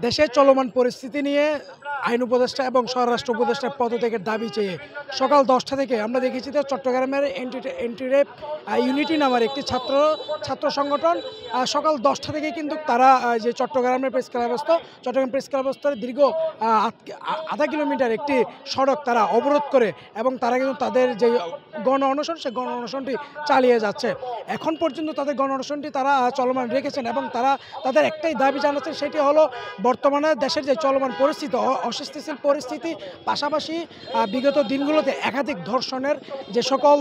দেশের চলমান পরিস্থিতি নিয়ে আইন উপদেষ্টা এবং স্বরাষ্ট্র উপদেষ্টার পদত্যাগের দাবি চেয়ে সকাল 10টা থেকে আমরা দেখেছি যে চট্টগ্রামের এন্টিরেপ ইউনিটি নামের একটি ছাত্র সংগঠন সকাল 10টা থেকে কিন্তু তারা যে চট্টগ্রামের প্রেস ক্লাবস্থ চট্টগ্রাম প্রেস ক্লাবস্থের দীর্ঘ আধা কিলোমিটার একটি সড়ক তারা অবরোধ করে এবং তারা কিন্তু তাদের যে গণ অনশন সেই গণ অনশনটি চালিয়ে যাচ্ছে। এখন পর্যন্ত তাদের গণ অনশনটি তারা চলমান রেখেছেন এবং তারা তাদের একটাই দাবি জানাচ্ছেন, সেটি হলো বর্তমানে দেশের যে চলমান পরিস্থিতি, অস্থিতিশীল পরিস্থিতি, পাশাপাশি বিগত দিনগুলোতে একাধিক ধর্ষণের যে সকল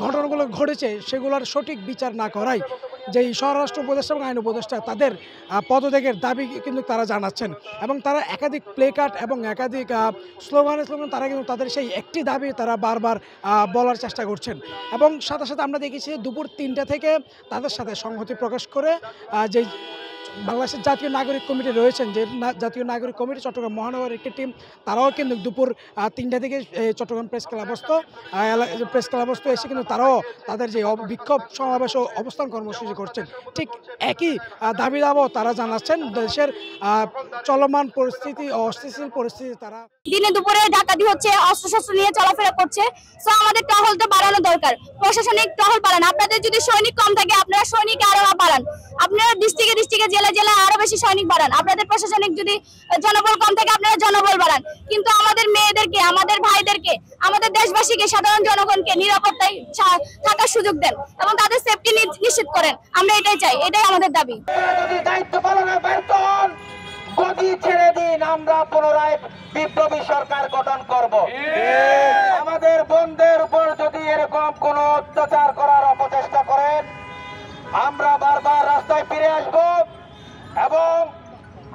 ঘটনাগুলো ঘটেছে সেগুলোর সঠিক বিচার না করাই যেই স্বরাষ্ট্র উপদেষ্টা এবং আইন উপদেষ্টা তাদের পদত্যাগের দাবি কিন্তু তারা জানাচ্ছেন এবং তারা একাধিক প্লে কার্ড এবং একাধিক স্লোগান তারা কিন্তু তাদের সেই একটি দাবি তারা বারবার বলার চেষ্টা করছেন। এবং সাথে সাথে আমরা দেখেছি দুপুর 3টা থেকে তাদের সাথে সংহতি প্রকাশ করে যেই বাংলাদেশের জাতীয় নাগরিক কমিটি রয়েছেন, যে জাতীয় নাগরিক কমিটি চট্টগ্রাম মহানগরের একটি টিম, তারাও কিন্তু দুপুর 3টা থেকে চট্টগ্রাম প্রেস ক্লাবস্থ এসে কিন্তু তারাও তাদের যে বিক্ষোভ সমাবেশ ও অবস্থান কর্মসূচি করছেন। ঠিক একই দাবি দাবও তারা জানাচ্ছেন দেশের চলমান পরিস্থিতি ও অস্থিতিশীল পরিস্থিতি তারা দিনে দুপুরে ডাকাতি হচ্ছে, অস্ত্রশস্ত্র নিয়ে চলাফেরা করছে। সো আমাদের টহলটা বাড়ানো দরকার, প্রশাসনিক টহল বাড়ান। আপনাদের যদি সৈনিক কম থাকে আপনারা সৈনিক আরো বাড়ান, আপনারা ডিস্ট্রিক্টে জেলায় আরো বেশি সৈনিক বাড়ান। আপনাদের প্রশাসনিক যদি জনবল কম থাকে আপনারা জনবল বাড়ান, কিন্তু আমাদের মেয়েদেরকে, আমাদের ভাইদেরকে, আমাদের দেশবাসীকে, সাধারণ জনগণকে নিরাপত্তায় থাকার সুযোগ দেন এবং তাদের সেফটি নিশ্চিত করেন। আমরা এটাই চাই, এটাই আমাদের দাবি। দায়িত্ব পালনে ব্যর্থ হন, গদি ছেড়ে দিন, আমরা পুনরায় বিপ্লবী সরকার গঠন করব। আমাদের বোনদের উপর যদি এরকম কোন অত্যাচার করার অপচেষ্টা করেন আমরা বারবার রাস্তায় ফিরে আসব এবং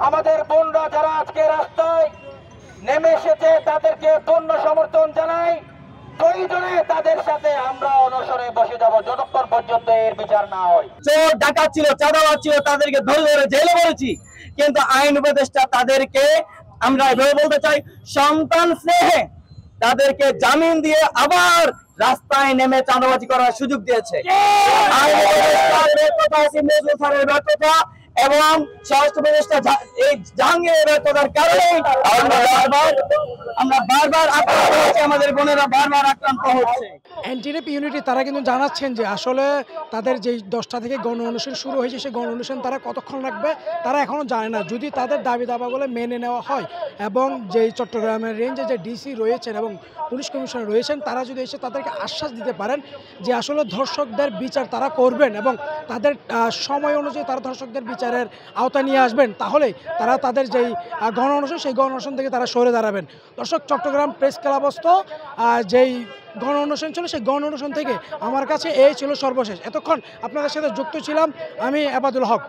আমাদের বোনরা যারা আজকে রাস্তায় নেমে এসেছে তাদেরকে পূর্ণ সমর্থন জানাই। প্রয়োজনে তাদের সাথে আমরা অনশনে বসে যাব যতক্ষণ পর্যন্ত এর বিচার না হয়। চোর ডাকাত ছিল, চাঁদাবাজ ছিল, তাদেরকে ধরে ধরে জেলে ভরেছি, কিন্তু আইন উপদেষ্টা তাদেরকে, আমরা এভাবে বলতে চাই, সন্তান স্নেহে তাদেরকে জামিন দিয়ে আবার রাস্তায় নেমে চাঁদাবাজি করার সুযোগ দিয়েছে। আইন উপদেষ্টার ব্যর্থতা, ব্যর্থতা এবং স্বরাষ্ট্র উপদেষ্টা এই জাহাঙ্গীরের ব্যর্থতার কারণে আমরা বারবার আক্রান্ত হচ্ছে, আমাদের বোনেরা বারবার আক্রান্ত হচ্ছে। এন্টিরেপ ইউনিটি তারা কিন্তু জানাচ্ছেন যে আসলে তাদের যেই 10টা থেকে গণ অনুষ্ঠান শুরু হয়েছে সেই গণ অনুষ্ঠান তারা কতক্ষণ রাখবে তারা এখনও জানে না। যদি তাদের দাবি দাবাগুলো মেনে নেওয়া হয় এবং যেই চট্টগ্রামের রেঞ্জে যে ডিসি রয়েছেন এবং পুলিশ কমিশনার রয়েছেন তারা যদি এসে তাদেরকে আশ্বাস দিতে পারেন যে আসলে ধর্ষকদের বিচার তারা করবেন এবং তাদের সময় অনুযায়ী তারা ধর্ষকদের বিচারের আওতায় নিয়ে আসবেন, তাহলে তারা তাদের যেই গণ অনুষ্ঠান সেই গণ অনুষ্ঠান থেকে তারা সরে দাঁড়াবেন। দর্শক, চট্টগ্রাম প্রেস ক্লাবস্থ যেই গণ অনুষ্ঠান ছিল সেই গণ অনুষ্ঠান থেকে আমার কাছে এই ছিল সর্বশেষ। এতক্ষণ আপনাদের সাথে যুক্ত ছিলাম আমি আবাদুল হক।